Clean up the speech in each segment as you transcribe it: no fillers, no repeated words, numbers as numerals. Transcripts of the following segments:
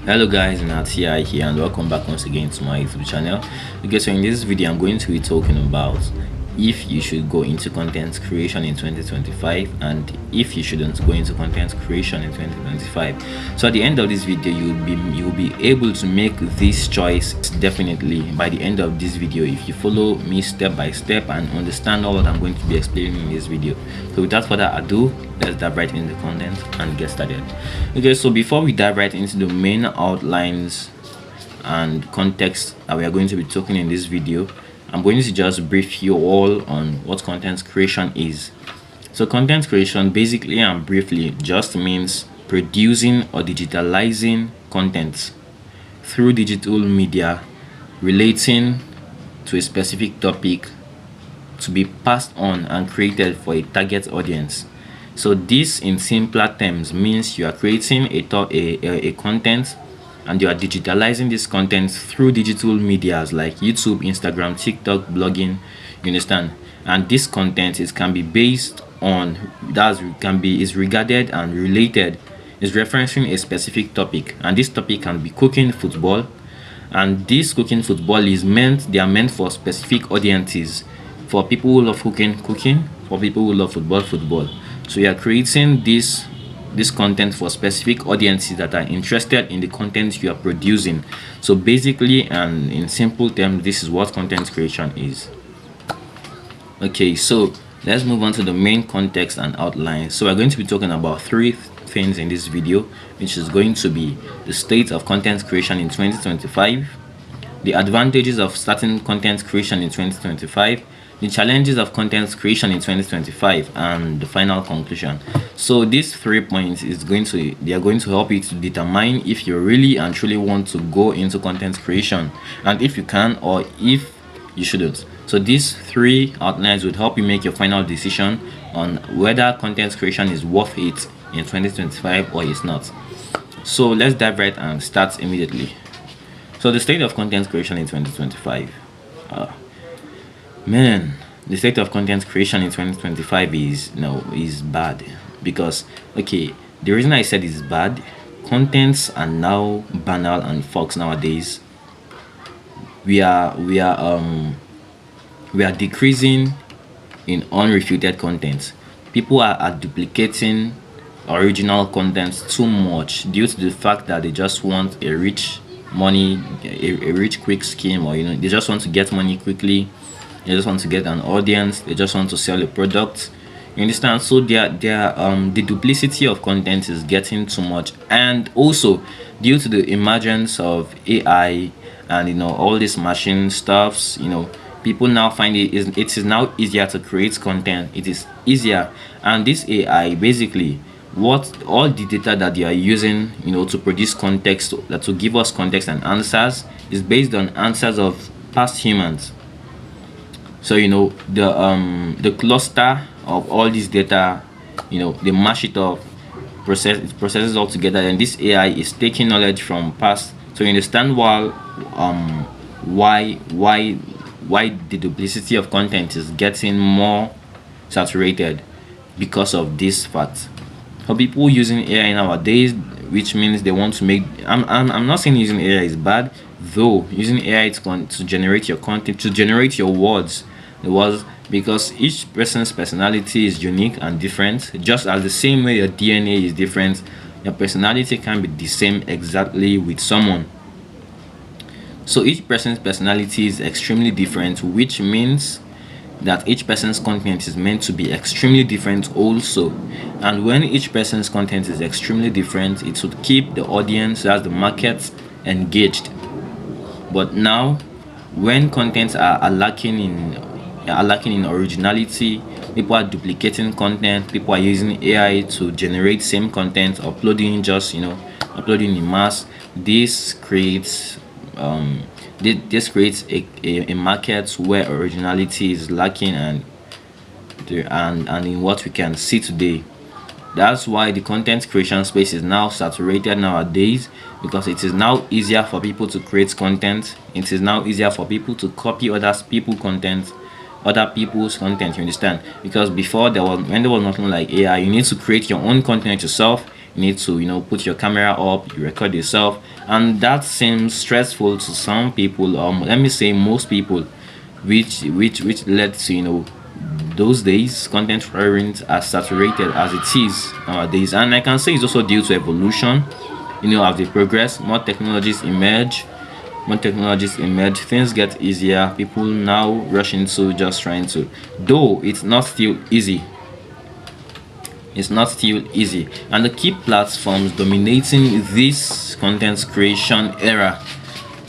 Hello guys, WinnerTI here and welcome back once again to my YouTube channel. Okay, so in this video I'm going to be talking about if you should go into content creation in 2025 and if you shouldn't go into content creation in 2025. So at the end of this video you'll be able to make this choice definitely by the end of this video if you follow me step by step and understand all that I'm going to be explaining in this video. So without further ado, let's dive right into the content and get started. Okay, so before we dive right into the main outlines and context that we are going to be talking in this video, I'm going to just brief you all on what content creation is. So content creation basically and briefly just means producing or digitalizing content through digital media relating to a specific topic to be passed on and created for a target audience. So this in simpler terms means you are creating a content and you are digitalizing this content through digital medias like YouTube, Instagram, TikTok, blogging, you understand? And this content can be based on is regarded and related, is referencing a specific topic, and this topic can be cooking football, and this cooking football they are meant for specific audiences, for people who love cooking, for people who love football. So you are creating this content for specific audiences that are interested in the content you are producing. So basically, and in simple terms, this is what content creation is. Okay, so let's move on to the main context and outline. So we're going to be talking about three things in this video, which is going to be the state of content creation in 2025, the advantages of starting content creation in 2025, the challenges of content creation in 2025, and the final conclusion. So these 3 points they are going to help you to determine if you really and truly want to go into content creation, and if you can or if you shouldn't. So these 3 outlines would help you make your final decision on whether content creation is worth it in 2025 or it's not. So let's dive right and start immediately. So the state of content creation in 2025. The state of content creation in 2025 is bad, because okay, the reason I said it's bad, contents are now banal and fox nowadays. We are decreasing in unrefuted content. People are duplicating original content too much due to the fact that they just want a rich quick scheme, or they just want to get money quickly. They just want to get an audience. They just want to sell a product. You understand? So the duplicity of content is getting too much, and also due to the emergence of AI and all these machine stuffs, people now find it is now easier to create content. It is easier, and this AI basically all the data that they are using to produce context, that to give us context and answers, is based on answers of past humans. So the cluster of all this data, they mash it up, processes all together, and this AI is taking knowledge from past. So you understand why the duplicity of content is getting more saturated, because of this fact. For people using AI nowadays, which means they want to make, I'm not saying using AI is bad, though using AI to generate your content, to generate your words, because each person's personality is unique and different. Just as the same way your DNA is different, your personality can be the same exactly with someone. So each person's personality is extremely different, which means that each person's content is meant to be extremely different also. And when each person's content is extremely different, it would keep the audience, as the market, engaged. But now, when contents are lacking in originality, people are duplicating content, people are using AI to generate same content, uploading in mass. This creates a market where originality is lacking, and in what we can see today. That's why the content creation space is now saturated nowadays, because it is now easier for people to create content. It is now easier for people to copy other people's content, you understand? Because before, when there was nothing like AI, you need to create your own content yourself. You need to, put your camera up, you record yourself, and that seems stressful to some people, let me say most people, which led to, those days content weren't as saturated as it is nowadays. And I can say it's also due to evolution. As they progress, more technologies emerge, things get easier. People now rush into just trying to, though it's not still easy. And the key platforms dominating this content creation era,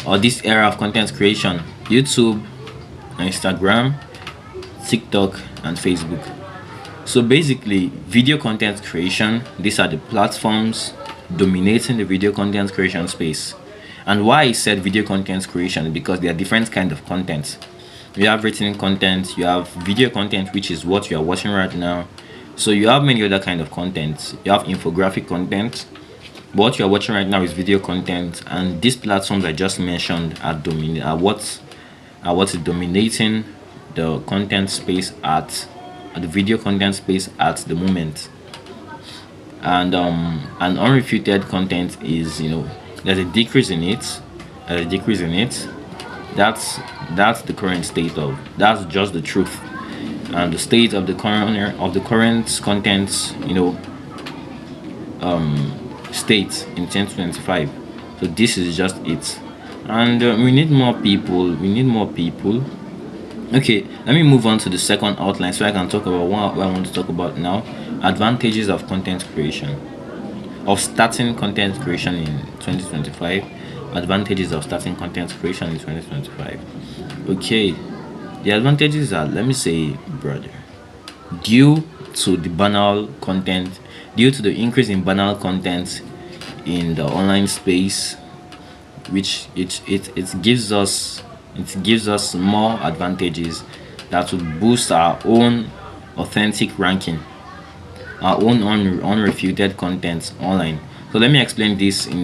or this era of content creation: YouTube, Instagram, TikTok, and Facebook. So basically, video content creation, these are the platforms dominating the video content creation space. And why I said video content creation, because there are different kinds of content. You have written content, you have video content, which is what you are watching right now. So you have many other kind of content. You have infographic content. What you are watching right now is video content, and these platforms I just mentioned are what is dominating the content space at the video content space at the moment. And unrefuted content is, there's a decrease in it. That's the current state of, that's just the truth. And the state of the current content, state in 2025. So this is just it. And we need more people. Okay, let me move on to the second outline so I can talk about what I want to talk about now: advantages of content creation, of starting content creation in 2025. Advantages of starting content creation in 2025. Okay, the advantages are, let me say, brother, due to the increase in banal content in the online space, which it gives us more advantages that will boost our own authentic ranking, our own unrefuted content online. So let me explain this in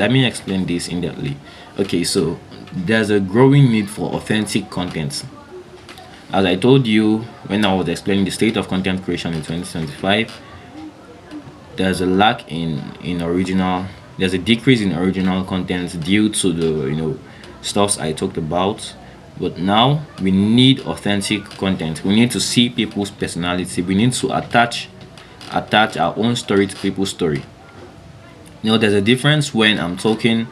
depthly. Okay, so there's a growing need for authentic content. As I told you when I was explaining the state of content creation in 2025, there's a decrease in original content due to the stuffs I talked about. But now we need authentic content. We need to see people's personality. We need to attach our own story to people's story. There's a difference when I'm talking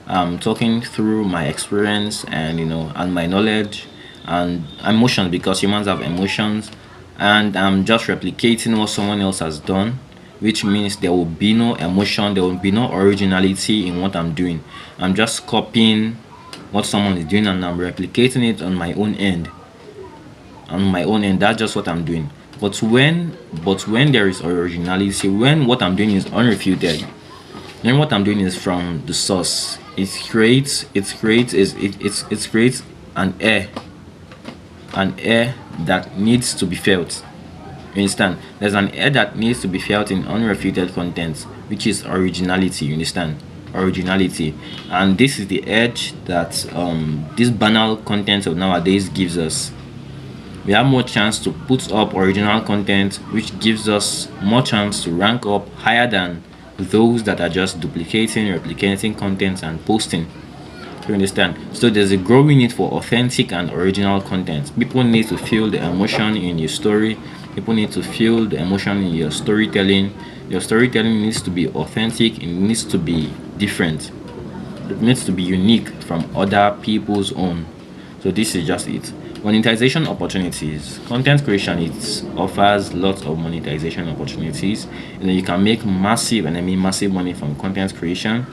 through my experience and and my knowledge and emotions, because humans have emotions, and I'm just replicating what someone else has done, which means there will be no emotion, there will be no originality in what I'm doing. I'm just copying what someone is doing and I'm replicating it on my own end. That's just what I'm doing. But when there is originality, when what I'm doing is unrefuted, then what I'm doing is from the source, it creates an air that needs to be felt. You understand? There's an air that needs to be felt in unrefuted content, which is originality. You understand? Originality. And this is the edge that this banal content of nowadays gives us. We have more chance to put up original content, which gives us more chance to rank up higher than those that are just duplicating, replicating content and posting. You understand? So there's a growing need for authentic and original content. People need to feel the emotion in your story. People need to feel the emotion in your storytelling. Your storytelling needs to be authentic. It needs to be different. It needs to be unique from other people's own. So this is just it. Monetization opportunities. Content creation, it offers lots of monetization opportunities. You can make massive money from content creation,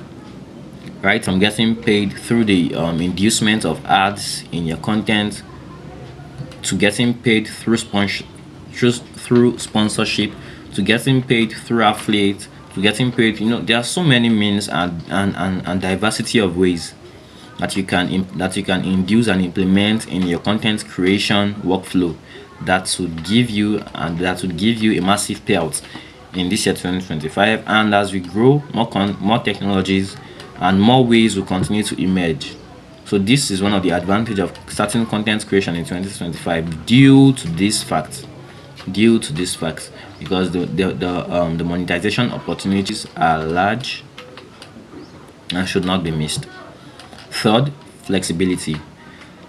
right? From getting paid through the inducement of ads in your content, to getting paid through sponsorship, to getting paid through affiliate, to getting paid. There are so many means and diversity of ways that you can induce and implement in your content creation workflow that would give you a massive payout in this year 2025. And as we grow, more technologies and more ways will continue to emerge. So this is one of the advantages of starting content creation in 2025 due to this fact. due to this fact, because the monetization opportunities are large and should not be missed. Third, flexibility.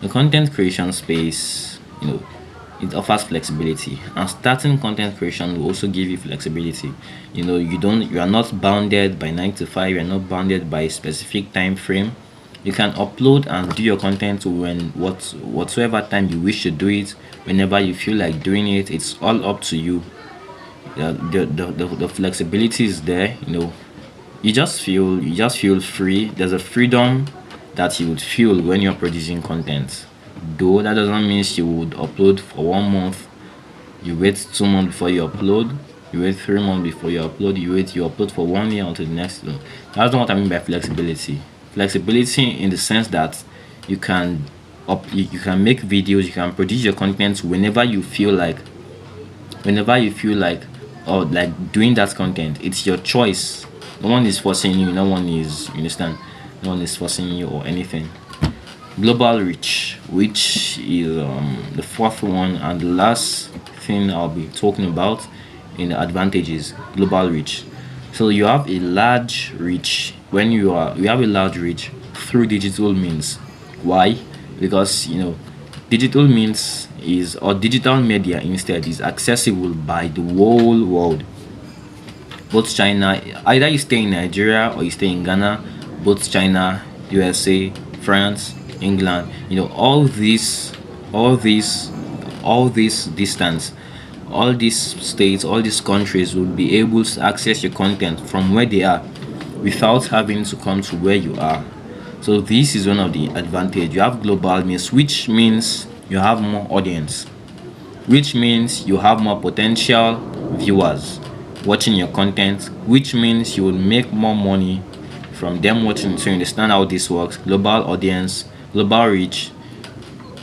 The content creation space, it offers flexibility, and starting content creation will also give you flexibility. You are not bounded by 9 to 5, you're not bounded by a specific time frame. You can upload and do your content whatsoever time you wish to do it, whenever you feel like doing it. It's all up to you. The flexibility is there. You just feel free. There's a freedom that you would feel when you're producing content. Though that doesn't mean you would upload for 1 month, you wait 2 months before you upload, you wait 3 months before you upload, you upload for 1 year until the next one. That's not what I mean by flexibility. Flexibility in the sense that you can you can make videos, you can produce your content whenever you feel like, or like doing that content. It's your choice. No one is forcing you, no one is, you understand, no one is forcing you or anything. Global reach, which is the fourth one and the last thing I'll be talking about in the advantages. Global reach. So you have a large reach you have a large reach through digital means. Why? Because digital means or digital media instead is accessible by the whole world. Both China, either you stay in Nigeria or you stay in Ghana, both China, USA, France, England, all these distance, all these states, all these countries will be able to access your content from where they are without having to come to where you are. So this is one of the advantage. You have global means, which means you have more audience, which means you have more potential viewers watching your content, which means you will make more money from them watching. So you understand how this works. Global audience, global reach,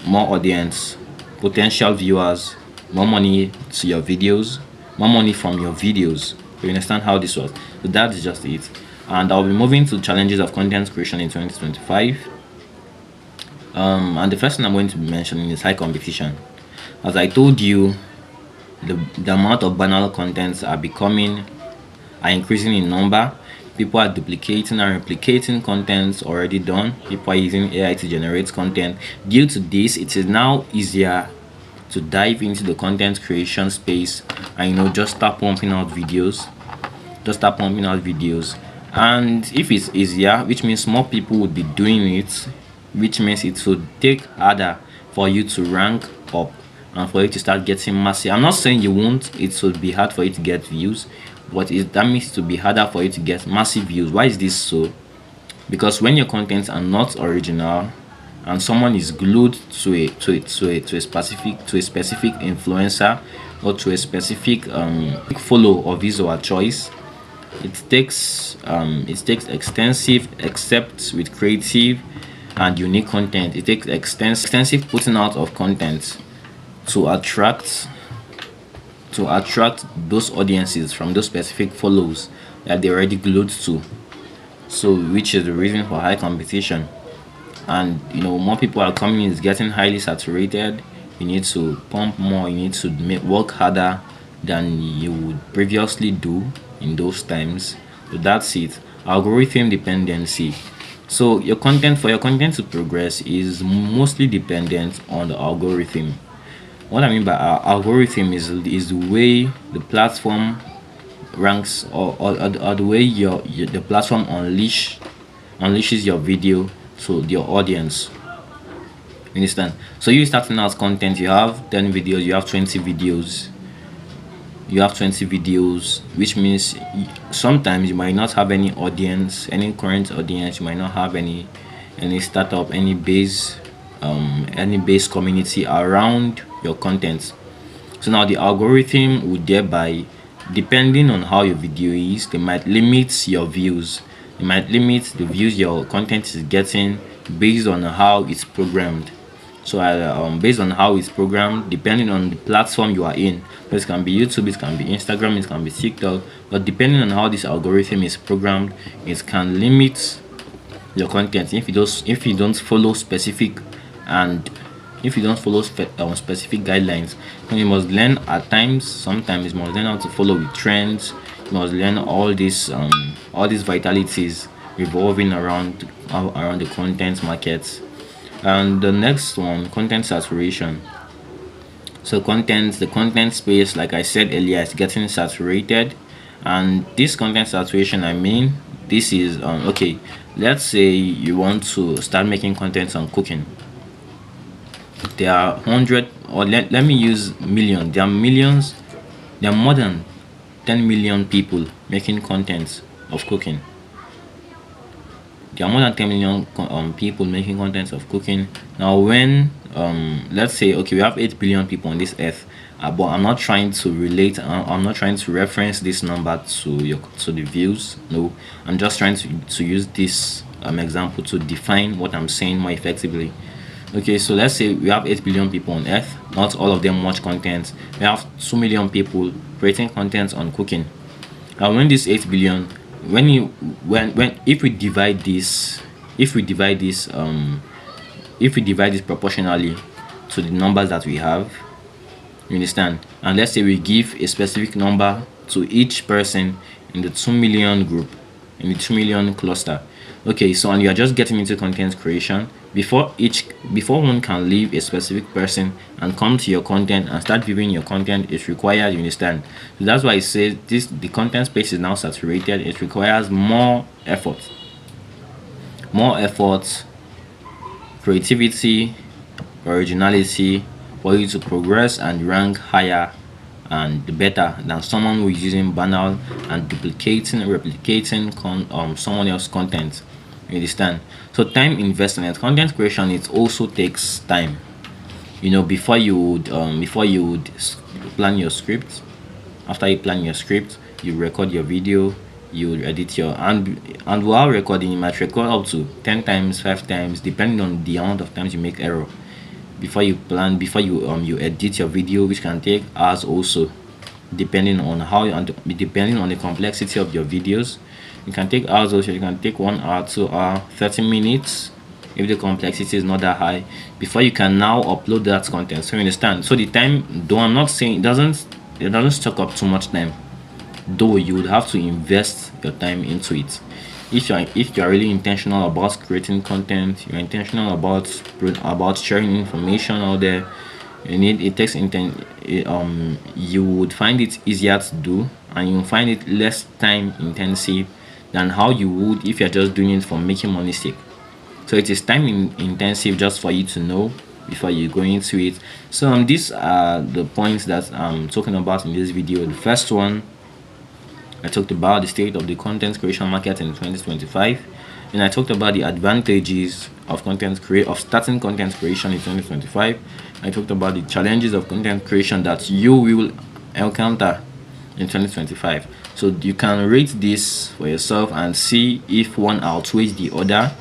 more audience, potential viewers, more money to your videos, more money from your videos. You understand how this works. So that is just it. And I'll be moving to challenges of content creation in 2025. And the first thing I'm going to be mentioning is high competition. As I told you, the amount of banal contents are increasing in number. People are duplicating and replicating contents already done. People are using AI to generate content. Due to this, it is now easier to dive into the content creation space and just start pumping out videos. And if it's easier, which means more people would be doing it, which means it would take harder for you to rank up and for you to start getting massive. I'm not saying you won't, it would be hard for you to get views, but that means it will be harder for you to get massive views. Why is this so? Because when your contents are not original and someone is glued to a specific influencer or to a specific follow of his or her choice, it takes extensive, except with creative and unique content, it takes extensive putting out of content to attract those audiences from those specific follows that they're already glued to. So which is the reason for high competition. And more people are coming, it's getting highly saturated. You need to pump more, you need to work harder than you would previously do in those times. So that's it. Algorithm dependency. So for your content to progress is mostly dependent on the algorithm. What I mean by algorithm is the way the platform ranks, or the way the platform unleashes your video to your audience. You understand? So you starting out content, you have 10 videos, you have 20 videos. Which means sometimes you might not have any audience, any current audience. You might not have any startup, any base community around your content. So now the algorithm would thereby, depending on how your video is, they might limit your views. They might limit the views your content is getting based on how it's programmed. So based on how it's programmed, depending on the platform you are in, it can be YouTube, it can be Instagram, it can be TikTok, but depending on how this algorithm is programmed, it can limit your content if you don't follow specific and if you don't follow specific guidelines, then you must learn at times. Sometimes you must learn how to follow with trends. You must learn all these vitalities revolving around the content markets. And the next one, content saturation. So the content space, like I said earlier, is getting saturated. And this content saturation, I mean, this is okay, let's say you want to start making content on cooking. There are 100, or let me use million. There are millions, there are more than 10 million people making content of cooking. There are more than 10 million people making content of cooking. Now when let's say, okay, we have 8 billion people on this earth, but I'm not trying to relate, I'm not trying to reference this number to the views. No, I'm just trying to use this example to define what I'm saying more effectively. Okay, so let's say we have 8 billion people on earth. Not all of them watch content. We have 2 million people creating content on cooking. And when this 8 billion, if we divide this proportionally to the numbers that we have, you understand, and let's say we give a specific number to each person in the 2 million group, in the 2 million cluster. Okay, so and you are just getting into content creation, before one can leave a specific person and come to your content and start viewing your content, it's required, you understand. So that's why I say the content space is now saturated. It requires more effort, creativity, originality for you to progress and rank higher and better than someone who is using banal and replicating someone else's content. You understand? So time investment, content creation, it also takes time. You know, before you would plan your script. After you plan your script, you record your video, you edit your and while recording, you might record up to 10 times, 5 times, depending on the amount of times you make error. Before you edit your video, which can take hours also, depending on the complexity of your videos. It can take hours also. You can take 1 hour, 2 hour, 30 minutes if the complexity is not that high, before you can now upload that content. So you understand? So the time, though I'm not saying it doesn't stock up too much time, though you would have to invest your time into it. If you're really intentional about creating content, you're intentional about sharing information out there, you would find it easier to do, and you find it less time intensive than how you would if you're just doing it for making money's sake. So it is time intensive just for you to know before you go into it. So these are the points that I'm talking about in this video. The first one, I talked about the state of the content creation market in 2025, and I talked about the advantages of starting content creation in 2025. I talked about the challenges of content creation that you will encounter in 2025. So you can rate this for yourself and see if one outweighs the other.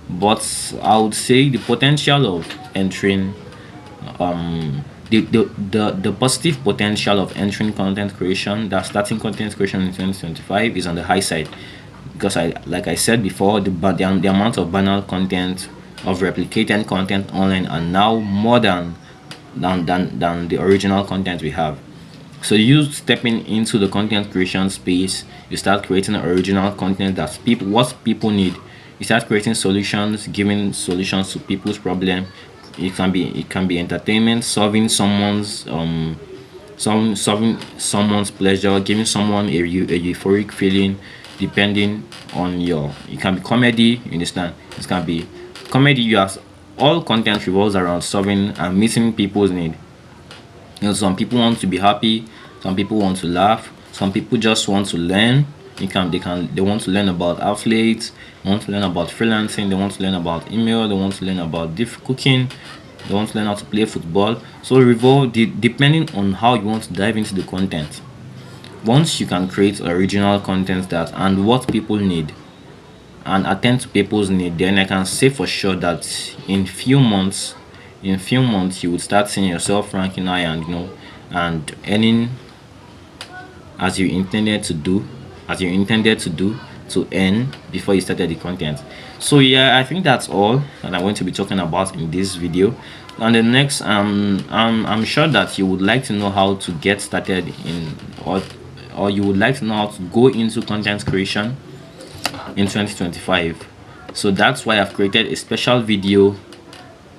But I would say the potential of entering the positive potential of entering content creation, that starting content creation in 2025, is on the high side, because like I said before, the amount of banal content, of replicated content online are now more than the original content we have. So you stepping into the content creation space, you start creating original content that's what people need. You start creating solutions, giving solutions to people's problem. It can be entertainment, solving someone's pleasure, giving someone a euphoric feeling, depending on it can be comedy, you understand? It can be comedy. All content revolves around solving and meeting people's need. You know, some people want to be happy, some people want to laugh, some people just want to learn. They want to learn about affiliates, they want to learn about freelancing, they want to learn about email, they want to learn about cooking, they want to learn how to play football. So depending on how you want to dive into the content. Once you can create original content and what people need, and attend to people's need, then I can say for sure that in few months you would start seeing yourself ranking high and earning as you intended to do, to earn before you started the content. So yeah, I think that's all that I'm going to be talking about in this video. And the next, I'm sure that you would like to know how to get started in, or you would like to know how to go into content creation in 2025. So that's why I've created a special video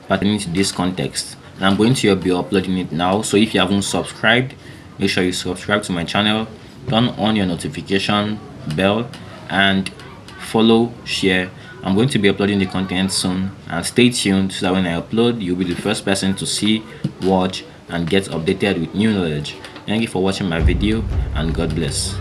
pertaining to this context, and I'm going to be uploading it now. So if you haven't subscribed, make sure you subscribe to my channel, turn on your notification bell, and follow, share. I'm going to be uploading the content soon, and stay tuned so that when I upload, you'll be the first person to see, watch, and get updated with new knowledge. Thank you for watching my video, and God bless.